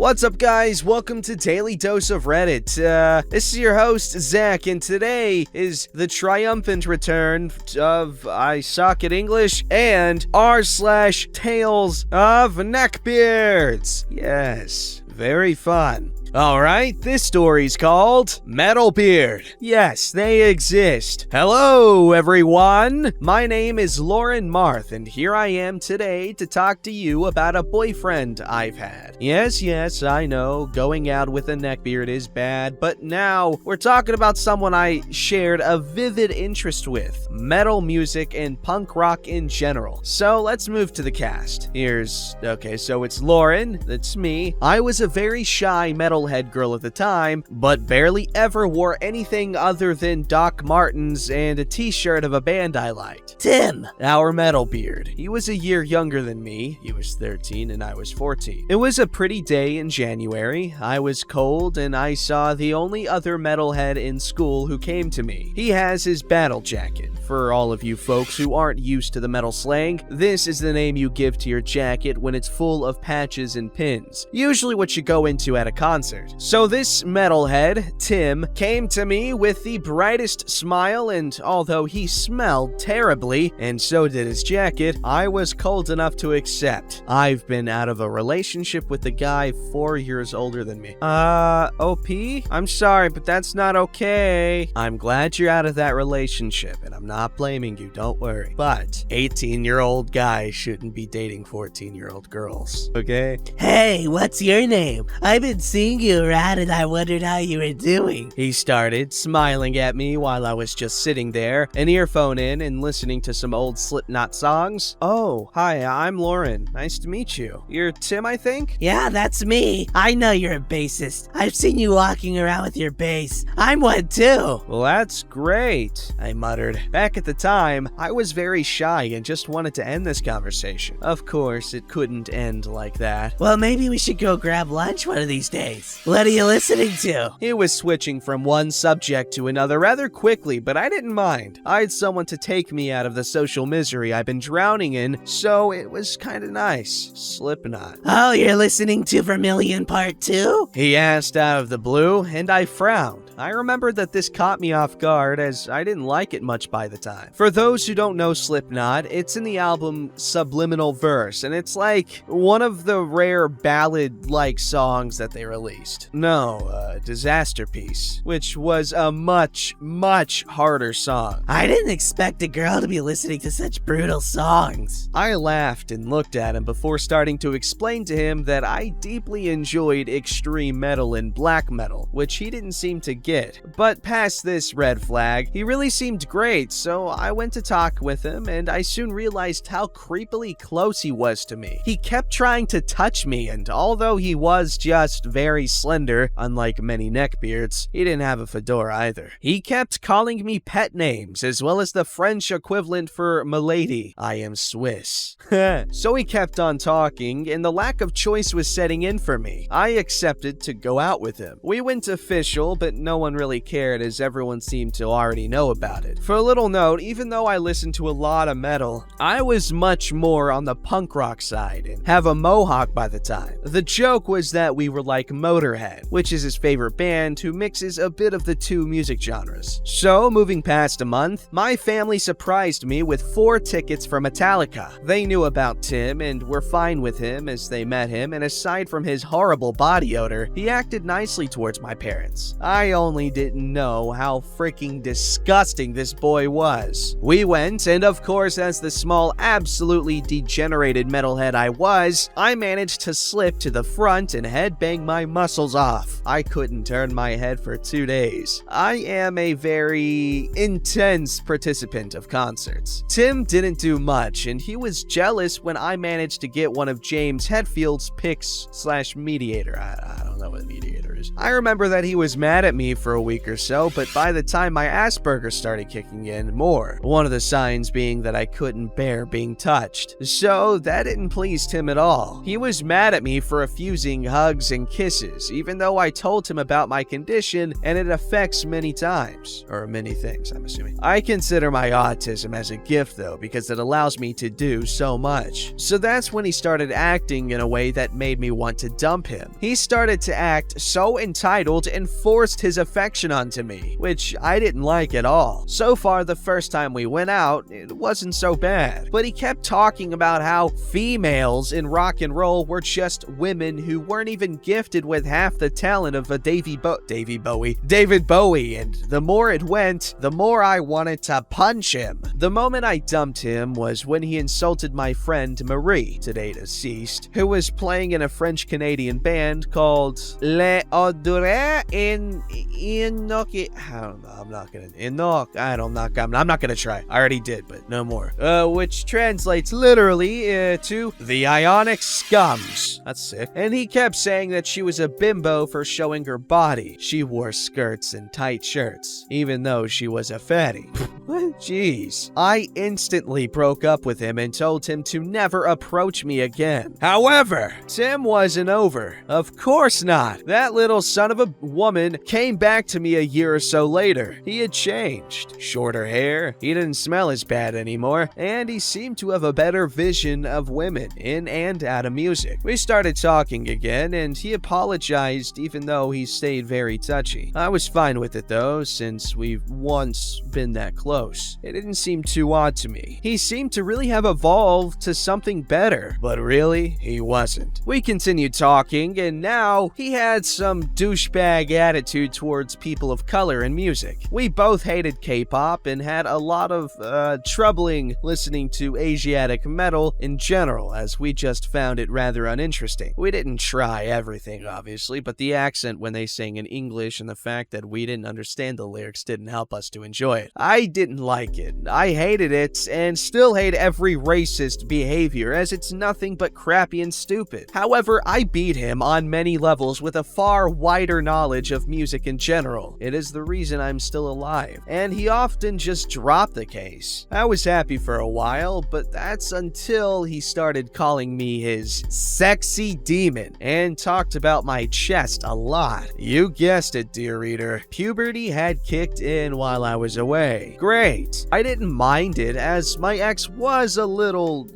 What's up, guys? Welcome to Daily Dose of Reddit. This is your host, Zach, and today is the triumphant return of I Suck at English and r/Tales of Neckbeards. Yes, very fun. Alright, this story's called Metalbeard. Yes, they exist. Hello, everyone! My name is Lauren Marth, and here I am today to talk to you about a boyfriend I've had. Yes, I know, going out with a neckbeard is bad, but now we're talking about someone I shared a vivid interest with, metal music and punk rock in general. So let's move to the cast. So it's Lauren, that's me. I was a very shy metalhead girl at the time, but barely ever wore anything other than Doc Martens and a t-shirt of a band I liked. Tim, our metalbeard. He was a year younger than me. He was 13 and I was 14. It was a pretty day in January. I was cold and I saw the only other metalhead in school who came to me. He has his battle jacket. For all of you folks who aren't used to the metal slang, this is the name you give to your jacket when it's full of patches and pins. Usually what you go into at a concert. So this metalhead, Tim, came to me with the brightest smile, and although he smelled terribly, and so did his jacket, I was cold enough to accept. I've been out of a relationship with a guy 4 years older than me. OP? I'm sorry, but that's not okay. I'm glad you're out of that relationship, and I'm not blaming you, don't worry. But 18-year-old guys shouldn't be dating 14-year-old girls, okay? Hey, what's your name? I've been seeing you around and I wondered how you were doing. He started, smiling at me while I was just sitting there, an earphone in and listening to some old Slipknot songs. Oh, hi, I'm Lauren. Nice to meet you. You're Tim, I think? Yeah, that's me. I know you're a bassist. I've seen you walking around with your bass. I'm one too. Well, that's great, I muttered. Back at the time, I was very shy and just wanted to end this conversation. Of course, it couldn't end like that. Well, maybe we should go grab lunch one of these days. What are you listening to? He was switching from one subject to another rather quickly, but I didn't mind. I had someone to take me out of the social misery I've been drowning in, so it was kind of nice. Slipknot. Oh, you're listening to Vermilion Part 2? He asked out of the blue, and I frowned. I remembered that this caught me off guard, as I didn't like it much by the time. For those who don't know Slipknot, it's in the album Subliminal Verse, and it's like one of the rare ballad-like songs that they released. No, Disaster Piece, which was a much harder song. I didn't expect a girl to be listening to such brutal songs. I laughed and looked at him before starting to explain to him that I deeply enjoyed extreme metal and black metal, which he didn't seem to get. But past this red flag, he really seemed great, so I went to talk with him, and I soon realized how creepily close he was to me. He kept trying to touch me, and although he was just very slender, unlike many neckbeards, he didn't have a fedora either. He kept calling me pet names, as well as the French equivalent for milady. I am Swiss. So he kept on talking, and the lack of choice was setting in for me. I accepted to go out with him. We went official, but no one really cared, as everyone seemed to already know about it. For a little note, even though I listened to a lot of metal, I was much more on the punk rock side and have a mohawk by the time. The joke was that we were like Motorhead, which is his favorite band, who mixes a bit of the two music genres. So, moving past a month, my family surprised me with 4 tickets for Metallica. They knew about Tim and were fine with him as they met him, and aside from his horrible body odor, he acted nicely towards my parents. I only didn't know how freaking disgusting this boy was. We went, and of course, as the small, absolutely degenerated metalhead I was, I managed to slip to the front and headbang my muscles off. I couldn't turn my head for 2 days. I am a very intense participant of concerts. Tim didn't do much, and he was jealous when I managed to get one of James Hetfield's picks / mediator. I don't know what a mediator Alzheimer's. I remember that he was mad at me for a week or so, but by the time my Asperger's started kicking in more, one of the signs being that I couldn't bear being touched. So that didn't please Tim at all. He was mad at me for refusing hugs and kisses, even though I told him about my condition and it affects many times. Or many things, I'm assuming. I consider my autism as a gift though, because it allows me to do so much. So that's when he started acting in a way that made me want to dump him. He started to act so entitled and forced his affection onto me, which I didn't like at all. So far, the first time we went out, it wasn't so bad. But he kept talking about how females in rock and roll were just women who weren't even gifted with half the talent of a David Bowie, and the more it went, the more I wanted to punch him. The moment I dumped him was when he insulted my friend Marie, today deceased, who was playing in a French-Canadian band called Les Odeurs in Enoch. I'm not gonna try. I already did, but no more. Which translates literally to the Ionic Scums. That's sick. And he kept saying that she was a bimbo for showing her body. She wore skirts and tight shirts, even though she was a fatty. Jeez. I instantly broke up with him and told him to never approach me again. However, Tim wasn't over. Of course not. That little son of a woman came back to me a year or so later. He had changed. Shorter hair, he didn't smell as bad anymore, and he seemed to have a better vision of women in and out of music. We started talking again, and he apologized even though he stayed very touchy. I was fine with it though, since we've once been that close. It didn't seem too odd to me. He seemed to really have evolved to something better, but really, he wasn't. We continued talking, and now he had some douchebag attitude towards people of color in music. We both hated K-pop and had a lot of troubling listening to Asiatic metal in general, as we just found it rather uninteresting. We didn't try everything, obviously, but the accent when they sang in English and the fact that we didn't understand the lyrics didn't help us to enjoy it. I didn't like it. I hated it and still hate every racist behavior, as it's nothing but crappy and stupid. However, I beat him on many levels with a far wider knowledge of music in general. It is the reason I'm still alive, and he often just dropped the case. I was happy for a while, but that's until he started calling me his sexy demon and talked about my chest a lot. You guessed it, dear reader. Puberty had kicked in while I was away. Great. I didn't mind it, as my ex was a little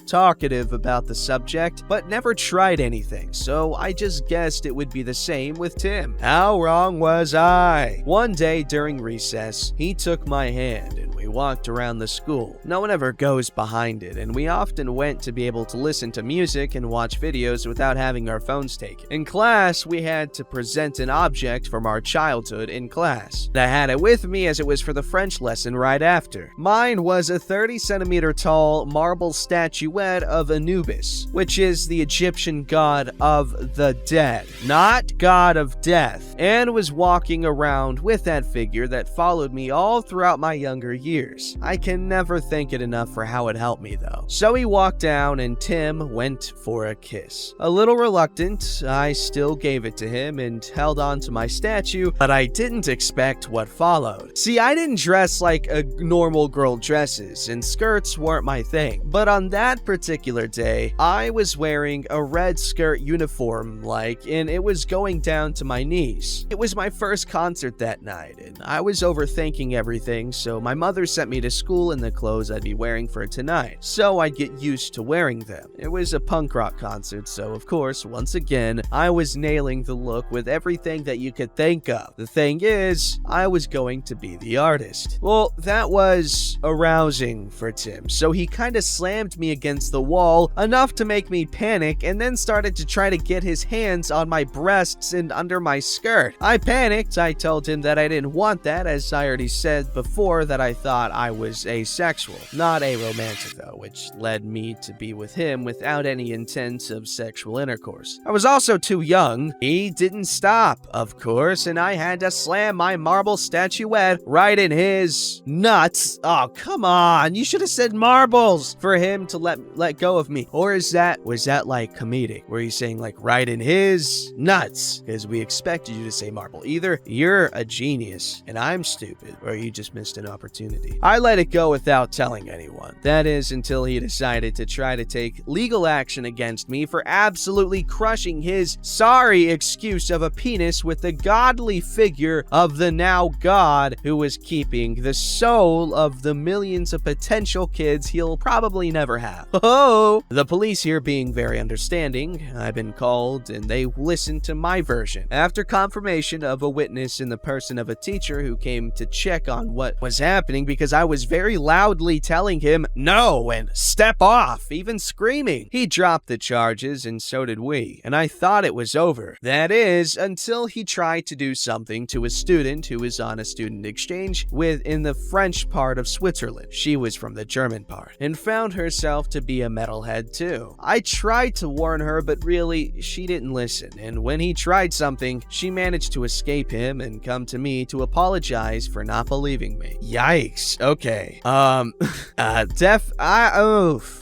talkative about the subject, but never tried anything, so I just guessed it would be the same with Tim. How wrong was I? One day during recess, he took my hand and we walked around the school. No one ever goes behind it, and we often went to be able to listen to music and watch videos without having our phones taken. In class, we had to present an object from our childhood in class. I had it with me as it was for the French lesson right after. Mine was a 30-centimeter tall marble statuette of Anubis, which is the Egyptian god of the dead, not god of death, and was walking around with that figure that followed me all throughout my younger years. I can never thank it enough for how it helped me though. So he walked down and Tim went for a kiss. A little reluctant, I still gave it to him and held on to my statue, but I didn't expect what followed. See, I didn't dress like a normal girl dresses, and skirts weren't my thing. But on that particular day, I was wearing a red skirt uniform and it was going down to my knees. It was my first concert that night, and I was overthinking everything, so my mother sent me to school in the clothes I'd be wearing for tonight, so I'd get used to wearing them. It was a punk rock concert, so of course, once again, I was nailing the look with everything that you could think of. The thing is, I was going to be the artist. Well, that was arousing for Tim, so he kinda slammed me against the wall, enough to make me panic, and then started to try to get his hands on my breasts and under my skirt. I panicked. I told him that I didn't want that, as I already said before that I thought I was asexual, not aromantic though, which led me to be with him without any intent of sexual intercourse. I was also too young. He didn't stop, of course, and I had to slam my marble statuette right in his Nuts. Nuts? Oh, come on. You should have said marbles for him to let go of me. Or was that like comedic? Were you saying like right in his nuts? Because we expected you to say marble. Either you're a genius and I'm stupid, or you just missed an opportunity. I let it go without telling anyone. That is until he decided to try to take legal action against me for absolutely crushing his sorry excuse of a penis with the godly figure of the now god who was keeping the soul of the millions of potential kids he'll probably never have. Oh, the police here being very understanding, I've been called and they listened to my version. After confirmation of a witness in the person of a teacher who came to check on what was happening because I was very loudly telling him no and step off, even screaming. He dropped the charges and so did we, and I thought it was over. That is, until he tried to do something to a student who was on a student exchange in the French part of Switzerland. She was from the German part and found herself to be a metalhead too. I tried to warn her, but really, she didn't listen, and when he tried something, she managed to escape him and come to me to apologize for not believing me. Yikes. Okay.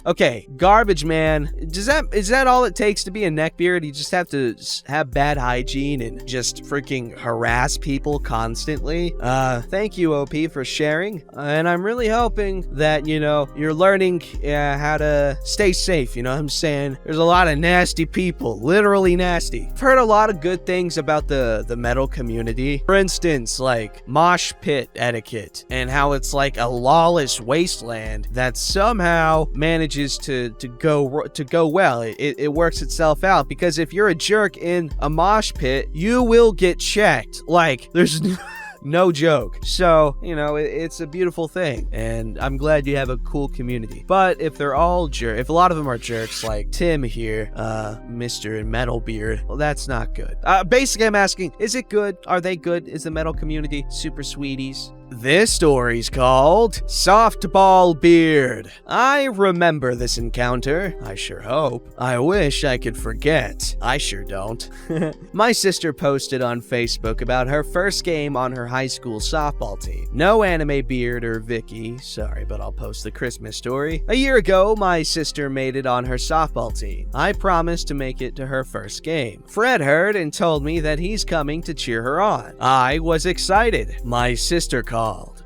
Okay, garbage man. Is that all it takes to be a neckbeard? You just have to have bad hygiene and just freaking harass people constantly? Thank you, OP, for sharing, and I'm really hoping that, you're learning how to stay safe, you know what I'm saying? There's a lot of nasty people, literally nasty. I've heard a lot of good things about the metal community. For instance, like mosh pit etiquette and how it's like a lawless wasteland that somehow manages to go well. It works itself out, because if you're a jerk in a mosh pit, you will get checked. Like, there's no joke. So, it's a beautiful thing, and I'm glad you have a cool community. But if they're all if a lot of them are jerks like Tim here, Mr. Metalbeard, well, that's not good. Basically, I'm asking, is it good? Are they good? Is the metal community super sweeties? This story's called Softball Beard. I remember this encounter. I sure hope. I wish I could forget. I sure don't. My sister posted on Facebook about her first game on her high school softball team. No anime beard or Vicky. Sorry, but I'll post the Christmas story. A year ago, my sister made it on her softball team. I promised to make it to her first game. Fred heard and told me that he's coming to cheer her on. I was excited. My sister called.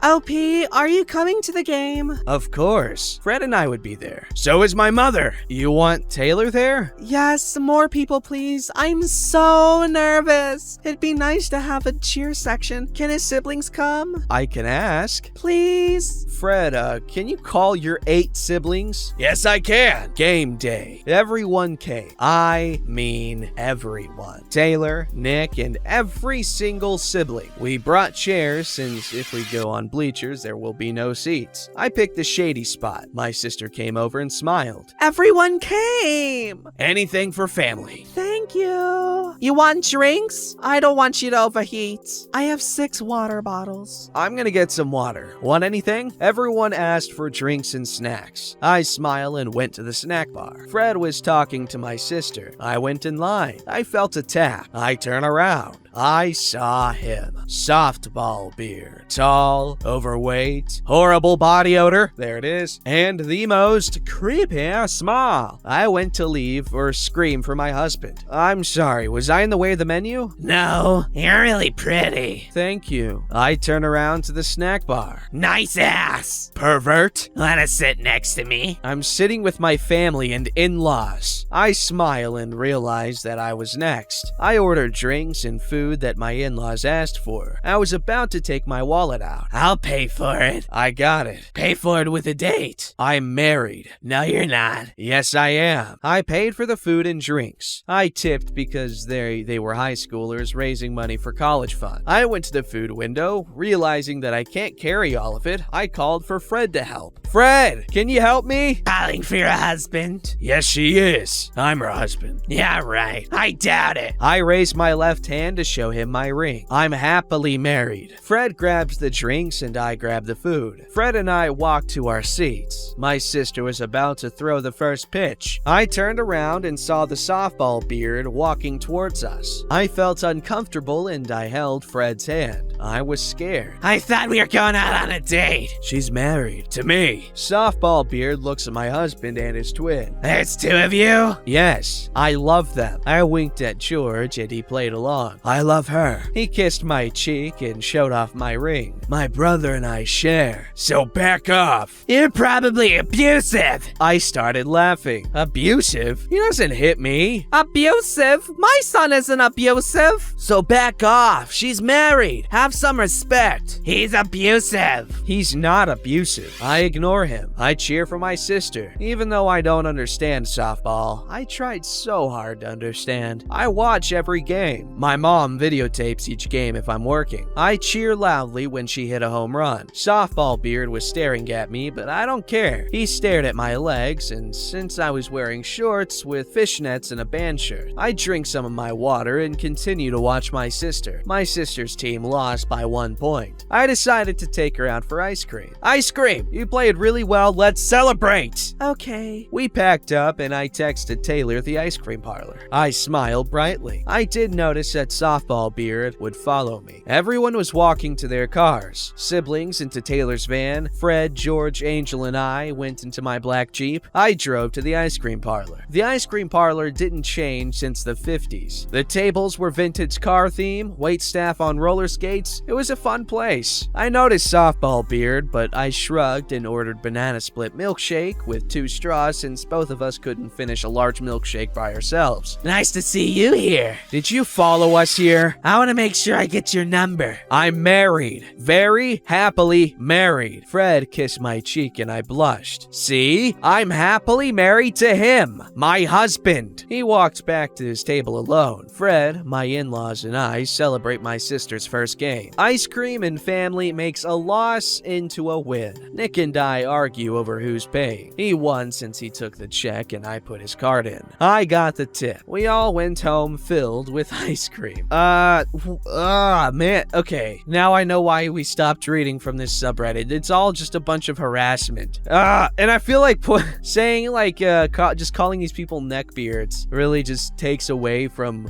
OP, are you coming to the game? Of course. Fred and I would be there. So is my mother. You want Taylor there? Yes, more people, please. I'm so nervous. It'd be nice to have a cheer section. Can his siblings come? I can ask. Please? Fred, can you call your 8 siblings? Yes, I can. Game day. Everyone came. I mean everyone. Taylor, Nick, and every single sibling. We brought chairs, since if we go on bleachers, there will be no seats. I picked the shady spot. My sister came over and smiled. Everyone came! Anything for family. Thank you. You want drinks? I don't want you to overheat. I have 6 water bottles. I'm gonna get some water. Want anything? Everyone asked for drinks and snacks. I smiled and went to the snack bar. Fred was talking to my sister. I went in line. I felt a tap. I turn around. I saw him. Softball beard. Tall, overweight, horrible body odor. There it is. And the most creepy smile. I went to leave or scream for my husband. I'm sorry, was I in the way of the menu? No, you're really pretty. Thank you. I turn around to the snack bar. Nice ass. Pervert. Wanna sit next to me? I'm sitting with my family and in-laws. I smile and realize that I was next. I ordered drinks and food that my in-laws asked for. I was about to take my wallet out. I'll pay for it. I got it. Pay for it with a date. I'm married. No, you're not. Yes, I am. I paid for the food and drinks. I tipped because they were high schoolers raising money for college fund. I went to the food window, realizing that I can't carry all of it. I called for Fred to help. Fred, can you help me? Calling for your husband? Yes, she is. I'm her husband. Yeah, right. I doubt it. I raised my left hand to show him my ring. I'm happily married. Fred grabs the drinks and I grab the food. Fred and I walked to our seats. My sister was about to throw the first pitch. I turned around and saw the softball beard walking towards us. I felt uncomfortable and I held Fred's hand. I was scared. I thought we were going out on a date. She's married to me. Softball Beard looks at my husband and his twin. There's two of you? Yes, I love them. I winked at George and he played along. I love her. He kissed my cheek and showed off my ring. My brother and I share. So back off. You're probably abusive. I started laughing. Abusive? He doesn't hit me. Abusive? My son isn't abusive. So back off. She's married. Have some respect. He's abusive. He's not abusive. I ignore him. I cheer for my sister. Even though I don't understand softball, I tried so hard to understand. I watch every game. My mom videotapes each game if I'm working. I cheer loudly when she hit a home run. Softball Beard was staring at me, but I don't care. He stared at my legs, and since I was wearing shorts with fishnets and a band shirt, I drink some of my water and continue to watch my sister. My sister's team lost by 1 point. I decided to take her out for ice cream. Ice cream! You played really well, let's celebrate! Okay. We packed up and I texted Taylor the ice cream parlor. I smiled brightly. I did notice that Softball Beard would follow me. Everyone was walking to their cars. Siblings into Taylor's van. Fred, George, Angel, and I went into my black Jeep. I drove to the ice cream parlor. The ice cream parlor didn't change since the 50s. The tables were vintage car theme, waitstaff on roller skates. It was a fun place. I noticed Softball Beard, but I shrugged and ordered banana split milkshake with 2 straws since both of us couldn't finish a large milkshake by ourselves. Nice to see you here. Did you follow us here? I want to make sure I get your number. I'm married. Very happily married. Fred kissed my cheek and I blushed. See? I'm happily married to him. My husband. He walked back to his table alone. Fred, my in-laws, and I celebrate my sister's first game. Ice cream and family makes a loss into a win. Nick and I argue over who's paying. He won since he took the check and I put his card in. I got the tip. We all went home filled with ice cream. Man. Okay, now I know why we stopped reading from this subreddit. It's all just a bunch of harassment. And I feel like saying like just calling these people neckbeards really just takes away from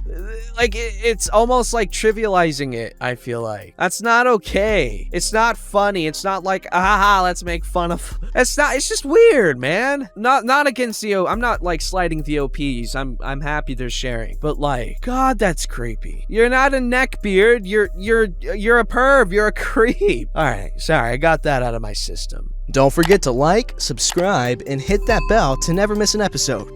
like it's almost like trivializing it. I feel like that's not okay. It's not funny. It's not like let's make fun of. It's not. It's just weird, man. Not against the I'm not like sliding the OPs. I'm happy they're sharing, but like, God, that's creepy. You're not a neckbeard. You're a perv. You're a creep. All right, sorry, I got that out of my system. Don't forget to like, subscribe, and hit that bell to never miss an episode.